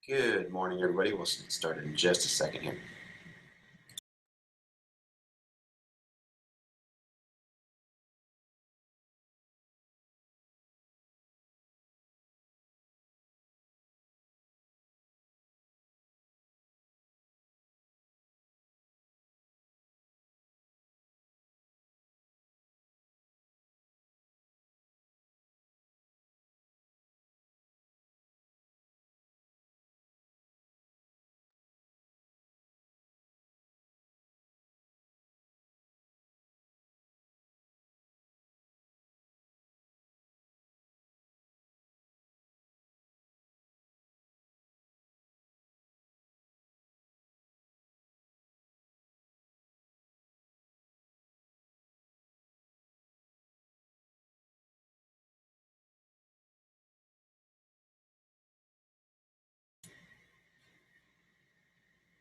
Good morning, everybody. We'll get started in just a second here.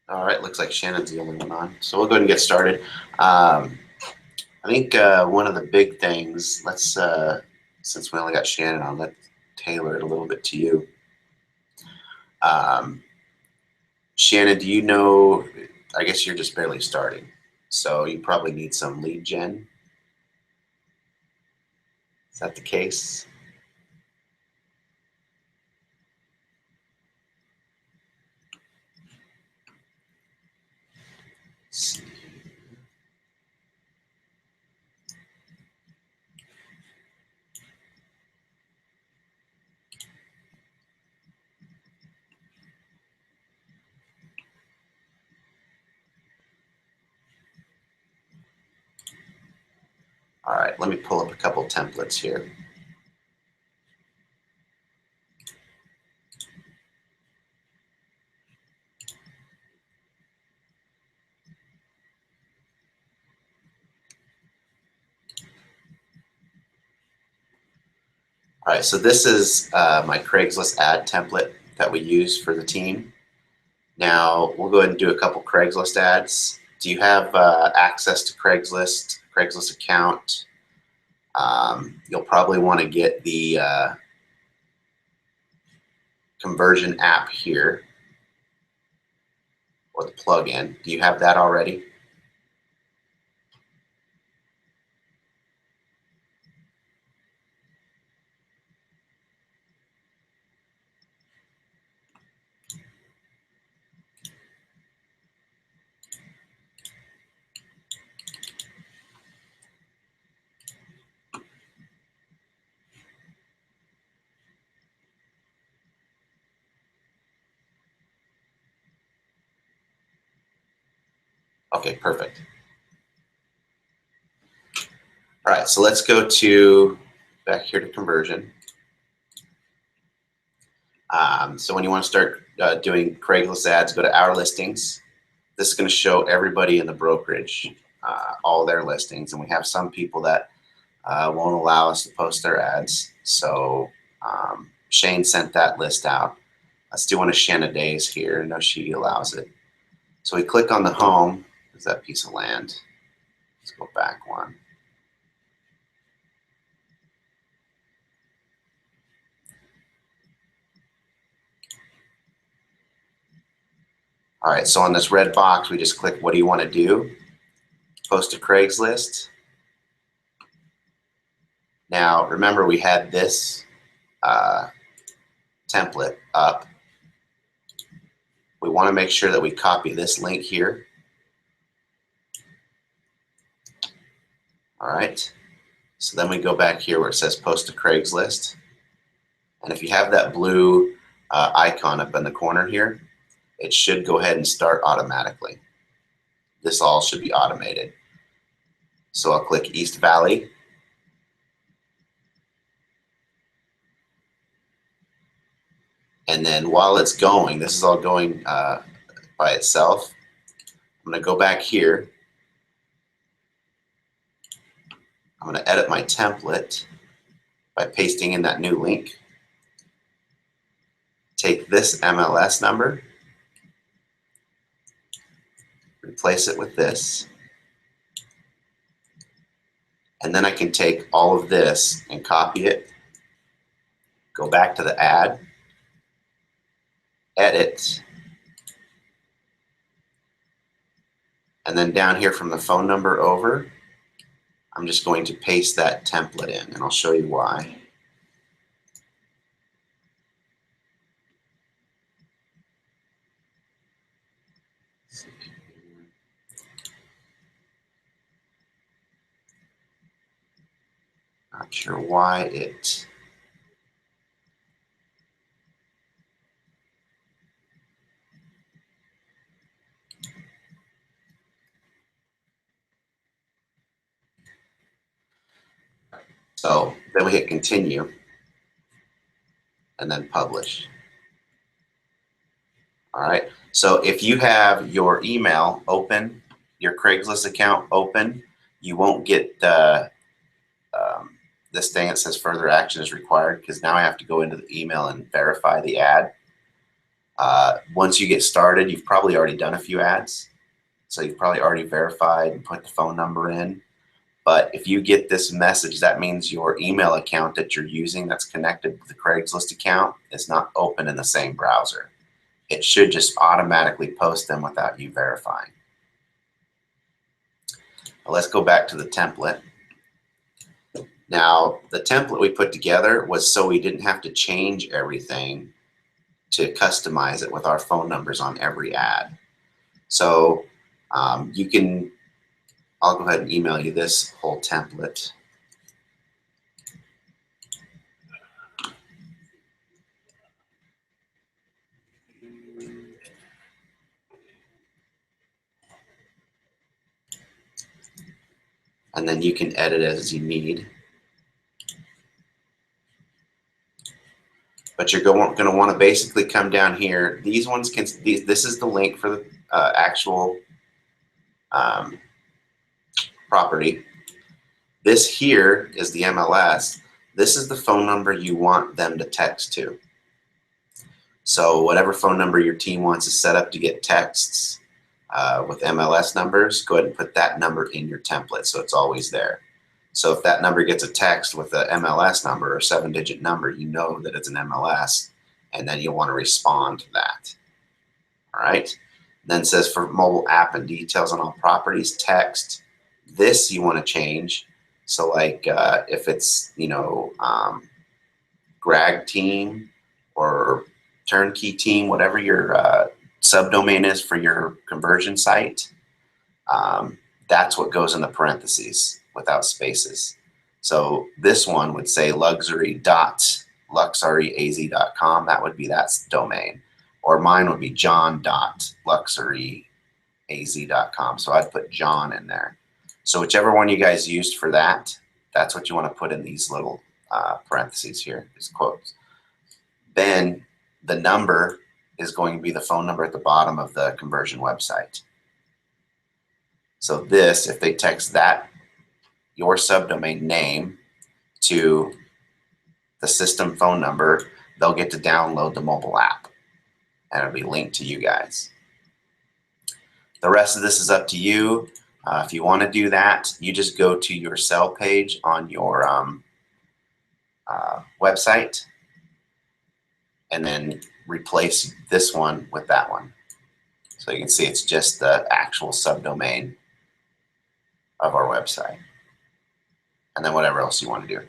All right, looks like Shannon's the only one on. So we'll go ahead and get started. I think one of the big things, since we only got Shannon on, let's tailor it a little bit to you. Shannon, do you know, I guess you're just barely starting, so you probably need some lead gen. Is that the case? Let's see. All right, let me pull up a couple templates here. All right, so this is my Craigslist ad template that we use for the team. Now, we'll go ahead and do a couple Craigslist ads. Do you have access to Craigslist account? You'll probably want to get the conversion app here, or the plugin. Do you have that already? Okay, perfect. All right, so let's go back here to conversion. So when you want to start doing Craigslist ads, go to Our Listings. This is going to show everybody in the brokerage all their listings, and we have some people that won't allow us to post their ads. So Shane sent that list out. Let's do one of Shanna Day's here. No, she allows it. So we click on the home. There's that piece of land. Let's go back one. All right, so on this red box, we just click what do you want to do? Post to Craigslist. Now, remember we had this template up. We want to make sure that we copy this link here. All right, so then we go back here where it says post to Craigslist. And if you have that blue icon up in the corner here, it should go ahead and start automatically. This all should be automated. So I'll click East Valley. And then while it's going, this is all going by itself. I'm going to go back here. I'm going to edit my template by pasting in that new link. Take this MLS number, replace it with this, and then I can take all of this and copy it, go back to the ad, edit, and then down here from the phone number over, I'm just going to paste that template in, and I'll show you why. Not sure why it... So then we hit continue and then publish. All right. So if you have your email open, your Craigslist account open, you won't get this thing that says further action is required, because now I have to go into the email and verify the ad. Once you get started, you've probably already done a few ads. So you've probably already verified and put the phone number in. But if you get this message, that means your email account that you're using that's connected with the Craigslist account is not open in the same browser. It should just automatically post them without you verifying. Now let's go back to the template. Now, the template we put together was so we didn't have to change everything to customize it with our phone numbers on every ad. So you can, I'll go ahead and email you this whole template. And then you can edit as you need. But you're going to want to basically come down here. These ones can, this is the link for the actual property. This here is the MLS. This is the phone number you want them to text to. So whatever phone number your team wants to set up to get texts with MLS numbers, go ahead and put that number in your template so it's always there. So if that number gets a text with an MLS number or 7-digit number, you know that it's an MLS, and then you'll want to respond to that. All right. Then it says for mobile app and details on all properties, text. This you want to change. So like if it's, you know, Grag team or turnkey team, whatever your subdomain is for your conversion site, that's what goes in the parentheses without spaces. So this one would say luxury.luxuryaz.com. That would be that domain. Or mine would be john.luxuryaz.com. So I'd put John in there. So whichever one you guys used for that, that's what you want to put in these little parentheses here, these quotes. Then the number is going to be the phone number at the bottom of the conversion website. So this, if they text that, your subdomain name to the system phone number, they'll get to download the mobile app, and it'll be linked to you guys. The rest of this is up to you. If you want to do that, you just go to your sell page on your website and then replace this one with that one. So you can see it's just the actual subdomain of our website. And then whatever else you want to do.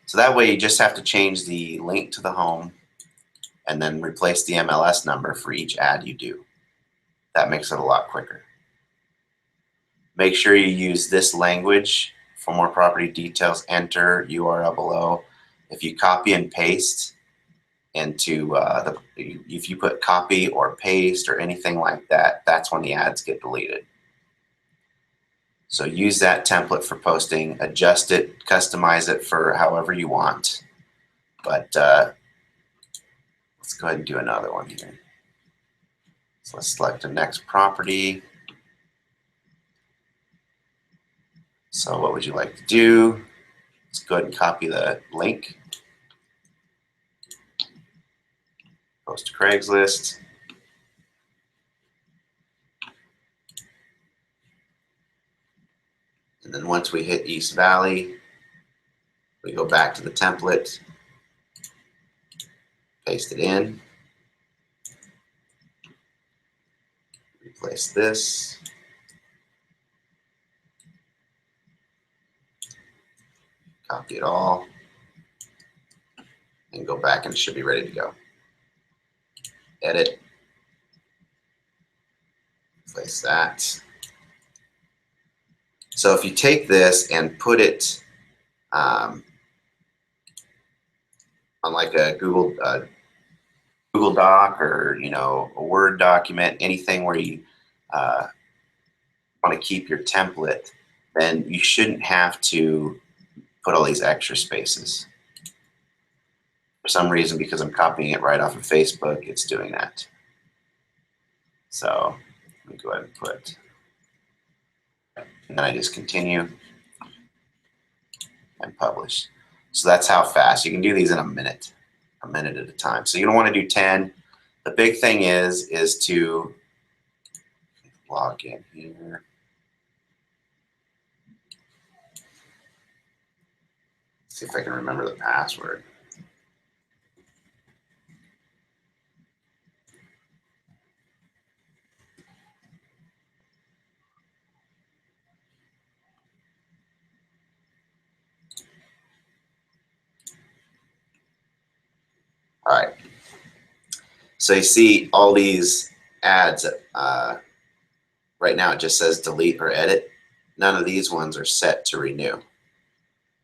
So that way you just have to change the link to the home and then replace the MLS number for each ad you do. That makes it a lot quicker. Make sure you use this language. For more property details, enter URL below. If you copy and paste into if you put copy or paste or anything like that, that's when the ads get deleted. So use that template for posting, adjust it, customize it for however you want. But let's go ahead and do another one here. So let's select the next property. So what would you like to do? Let's go ahead and copy the link. Post to Craigslist. And then once we hit East Valley, we go back to the template, paste it in. Place this. Copy it all. And go back and it should be ready to go. Edit. Place that. So if you take this and put it on like a Google Doc, or a Word document, anything where you want to keep your template, then you shouldn't have to put all these extra spaces. For some reason, because I'm copying it right off of Facebook, it's doing that. So let me go ahead and put, and then I just continue and publish. So that's how fast. You can do these in a minute at a time. So you don't want to do 10. The big thing is to log in here. See if I can remember the password. All right. So you see all these ads. Right now it just says delete or edit. None of these ones are set to renew.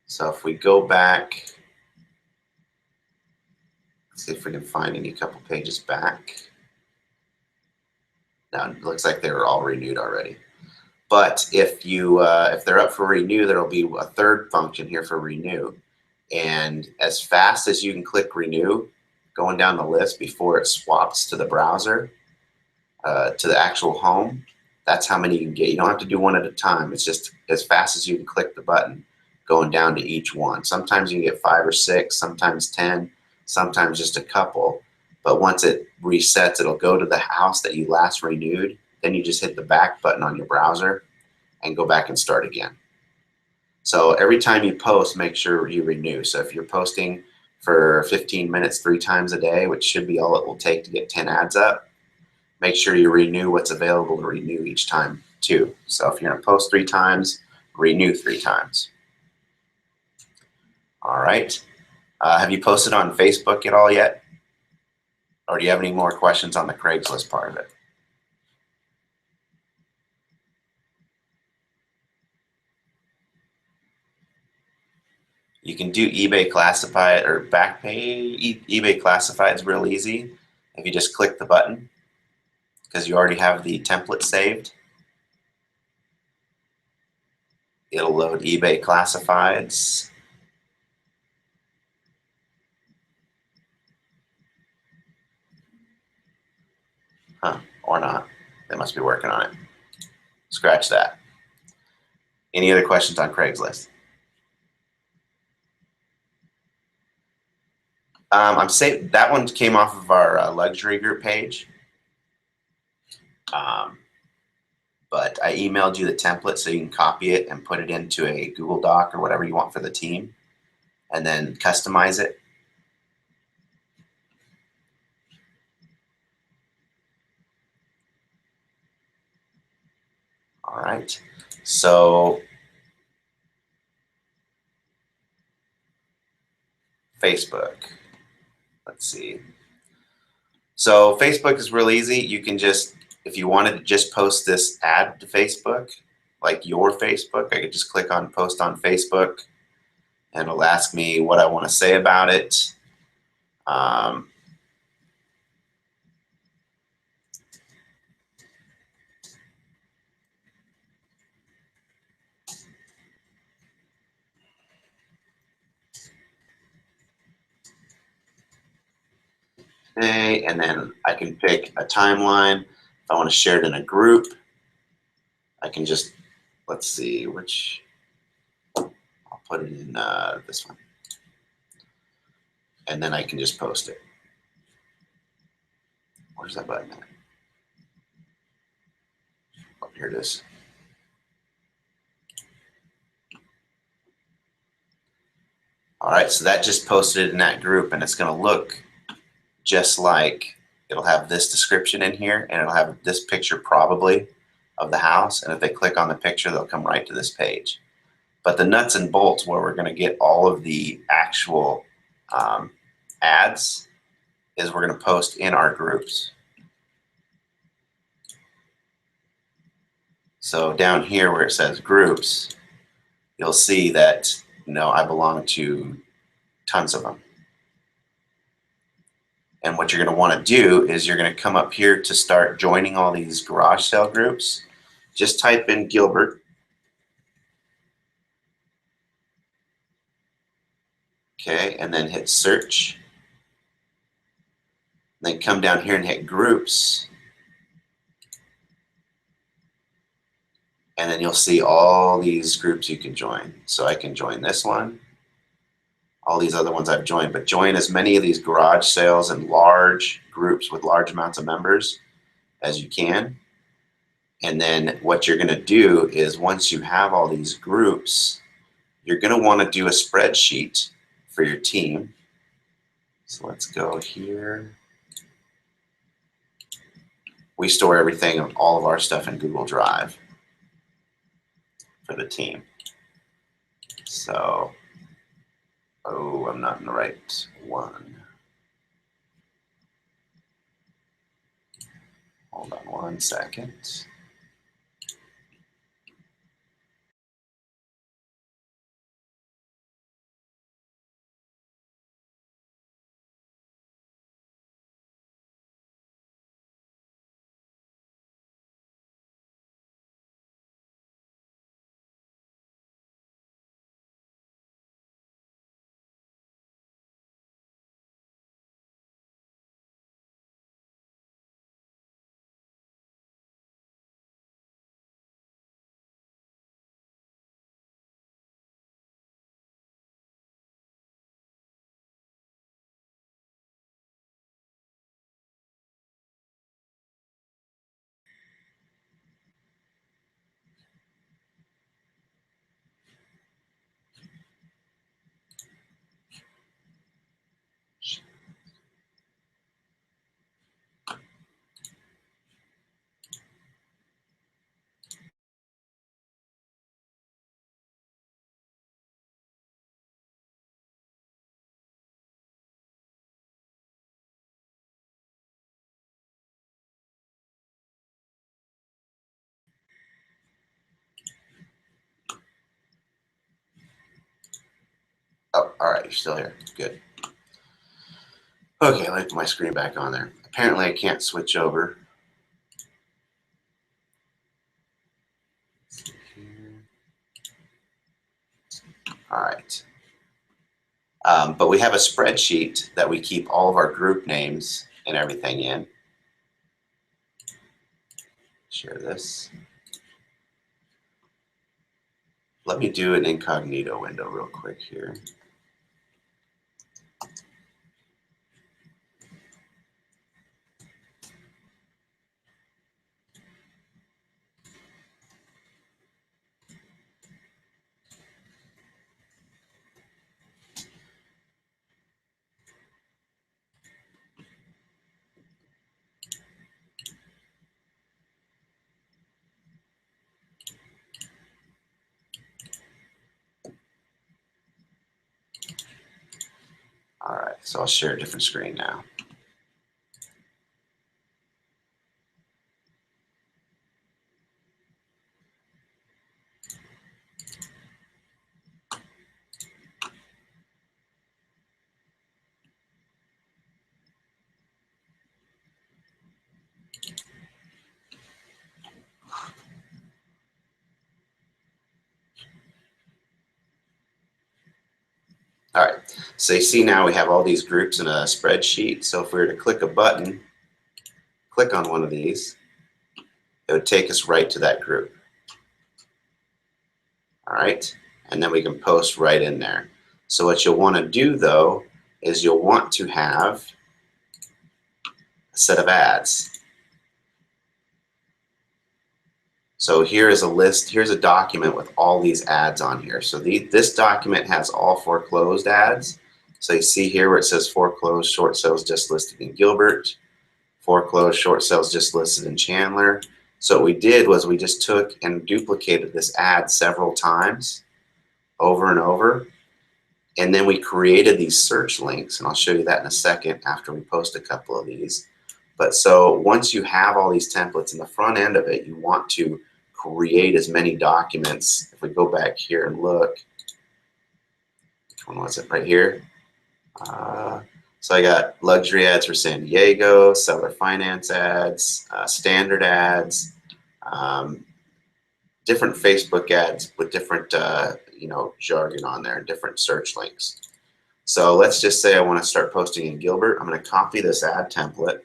So if we go back, let's see if we can find any couple pages back. Now it looks like they were all renewed already. But if they're up for renew, there'll be a third function here for renew. And as fast as you can click renew, going down the list before it swaps to the browser, to the actual home, that's how many you can get. You don't have to do one at a time. It's just as fast as you can click the button, going down to each one. Sometimes you can get 5 or 6, sometimes 10, sometimes just a couple. But once it resets, it'll go to the house that you last renewed. Then you just hit the back button on your browser and go back and start again. So every time you post, make sure you renew. So if you're posting for 15 minutes 3 times a day, which should be all it will take to get 10 ads up, make sure you renew what's available to renew each time too. So if you're going to post 3 times, renew 3 times. All right. Have you posted on Facebook at all yet? Or do you have any more questions on the Craigslist part of it? You can do eBay Classified or Backpay. eBay Classified is real easy. If you just click the button, because you already have the template saved, it'll load eBay Classifieds. Huh, or not. They must be working on it. Scratch that. Any other questions on Craigslist? I'm saying that one came off of our luxury group page. But I emailed you the template so you can copy it and put it into a Google Doc or whatever you want for the team, and then customize it. All right. So Facebook. Let's see. So Facebook is real easy. You can just, if you wanted to just post this ad to Facebook, like your Facebook, I could just click on post on Facebook and it'll ask me what I want to say about it. Okay, and then I can pick a timeline. If I want to share it in a group, I can just, let's see, which, I'll put it in this one. And then I can just post it. Where's that button at? Oh, here it is. All right, so that just posted it in that group, and it's going to look just like it'll have this description in here, and it'll have this picture probably of the house. And if they click on the picture, they'll come right to this page. But the nuts and bolts where we're going to get all of the actual ads is we're going to post in our groups. So down here where it says groups, you'll see that, you know, I belong to tons of them. And what you're going to want to do is you're going to come up here to start joining all these garage sale groups. Just type in Gilbert. Okay, and then hit search. Then come down here and hit groups. And then you'll see all these groups you can join. So I can join this one. All these other ones I've joined, but join as many of these garage sales and large groups with large amounts of members as you can. And then what you're going to do is once you have all these groups, you're going to want to do a spreadsheet for your team. So let's go here. We store everything of all of our stuff in Google Drive for the team. So, oh, I'm not in the right one. Hold on one second. Oh, all right, you're still here. Good. Okay, let me put my screen back on there. Apparently I can't switch over. All right. But we have a spreadsheet that we keep all of our group names and everything in. Share this. Let me do an incognito window real quick here. All right, so I'll share a different screen now. All right, so you see now we have all these groups in a spreadsheet. So if we were to click a button, click on one of these, it would take us right to that group. All right, and then we can post right in there. So what you'll want to do though is you'll want to have a set of ads. So here is a list, here's a document with all these ads on here. So this document has all foreclosed ads. So you see here where it says foreclosed short sales just listed in Gilbert, foreclosed short sales just listed in Chandler. So what we did was we just took and duplicated this ad several times over and over. And then we created these search links, and I'll show you that in a second after we post a couple of these. But so once you have all these templates in the front end of it, you want to create as many documents. If we go back here and look, which one was it? Right here. So I got luxury ads for San Diego, seller finance ads, standard ads, different Facebook ads with different jargon on there, different search links. So let's just say I want to start posting in Gilbert. I'm going to copy this ad template,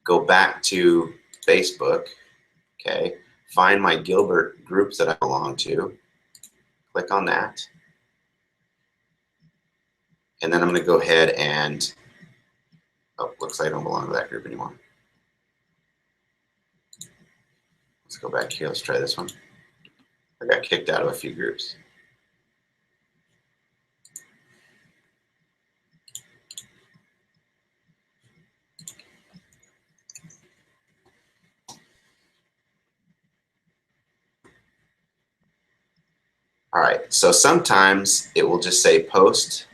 go back to Facebook, okay, find my Gilbert groups that I belong to, click on that, and then I'm going to go ahead and, oh, looks like I don't belong to that group anymore. Let's go back here. Let's try this one. I got kicked out of a few groups. All right, so sometimes it will just say post,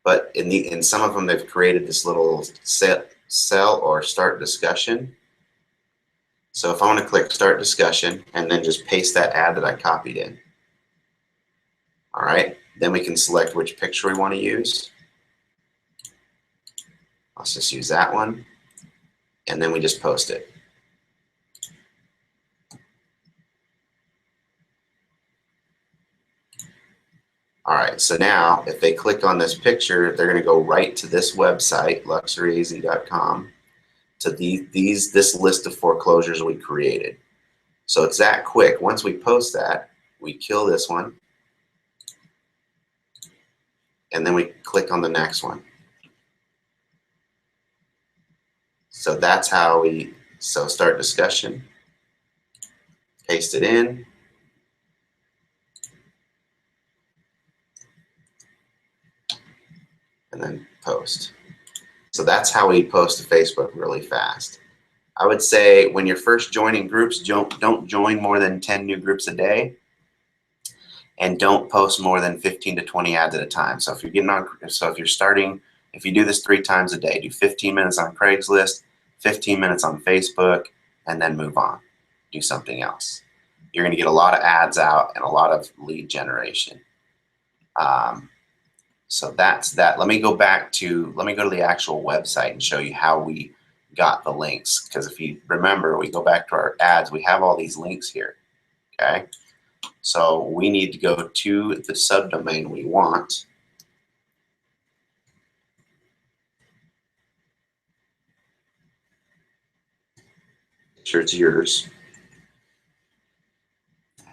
but in some of them they've created this little sell or start discussion. So if I want to click start discussion and then just paste that ad that I copied in. All right, then we can select which picture we want to use. Let's just use that one, and then we just post it. All right, so now if they click on this picture, they're going to go right to this website, luxuryaz.com, to this list of foreclosures we created. So it's that quick. Once we post that, we kill this one, and then we click on the next one. So that's how so start discussion, paste it in, and then post. So that's how we post to Facebook really fast. I would say when you're first joining groups, don't join more than 10 new groups a day, and don't post more than 15 to 20 ads at a time. So if you're if you do this 3 times a day, do 15 minutes on Craigslist, 15 minutes on Facebook, and then move on. Do something else. You're going to get a lot of ads out and a lot of lead generation. So that's that. Let me go to the actual website and show you how we got the links. Because if you remember, we go back to our ads, we have all these links here. Okay. So we need to go to the subdomain we want. Make sure it's yours.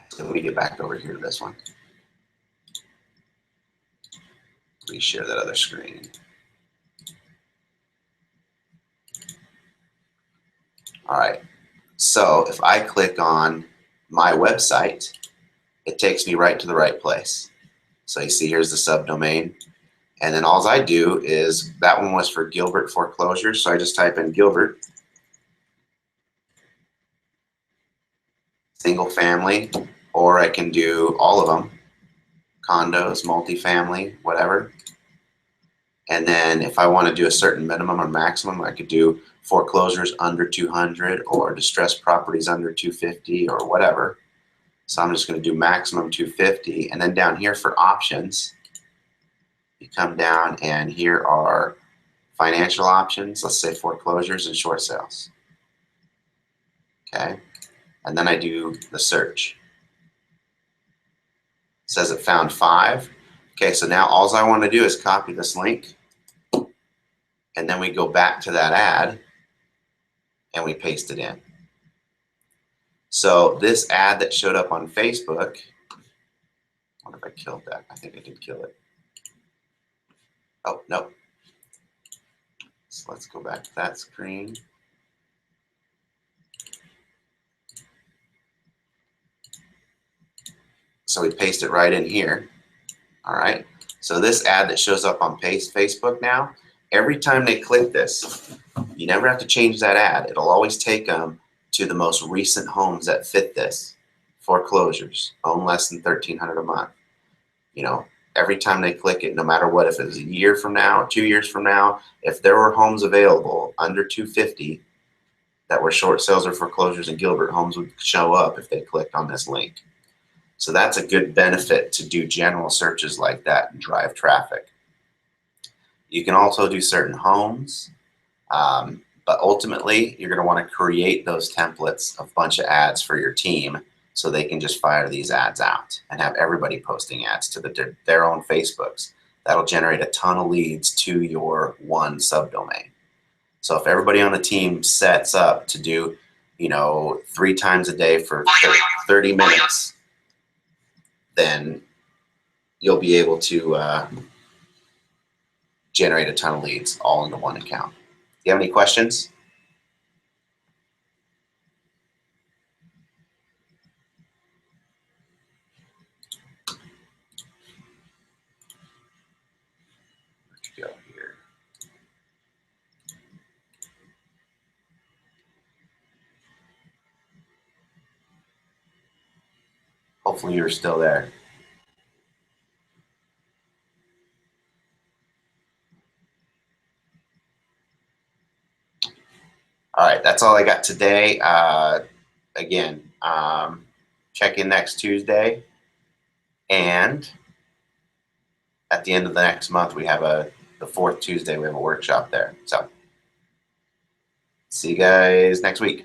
So we get back over here to this one. Please share that other screen. All right. So if I click on my website, it takes me right to the right place. So you see here's the subdomain. And then all I do is, that one was for Gilbert foreclosures. So I just type in Gilbert, single family, or I can do all of them, condos, multifamily, whatever. And then if I want to do a certain minimum or maximum, I could do foreclosures under 200 or distressed properties under 250 or whatever. So I'm just going to do maximum 250. And then down here for options, you come down and here are financial options. Let's say foreclosures and short sales. Okay. And then I do the search. It says it found 5. Okay, so now all I want to do is copy this link, and then we go back to that ad and we paste it in. So this ad that showed up on Facebook, what if I killed that? I think I did kill it. Oh, no. So let's go back to that screen. So we paste it right in here. All right. So this ad that shows up on Facebook now, every time they click this, you never have to change that ad. It'll always take them to the most recent homes that fit this. Foreclosures, own less than $1,300 a month. Every time they click it, no matter what, if it was a year from now, 2 years from now, if there were homes available under 250 that were short sales or foreclosures in Gilbert, homes would show up if they clicked on this link. So that's a good benefit to do general searches like that and drive traffic. You can also do certain homes, but ultimately you're going to want to create those templates of a bunch of ads for your team so they can just fire these ads out and have everybody posting ads to their own Facebooks. That'll generate a ton of leads to your one subdomain. So if everybody on the team sets up to do, 3 times a day for 30 minutes, then you'll be able to generate a ton of leads all into one account. Do you have any questions? Where'd you go here? Hopefully you're still there. All right, that's all I got today. Again, check in next Tuesday, and at the end of the next month, we have the 4th Tuesday, we have a workshop there. So see you guys next week.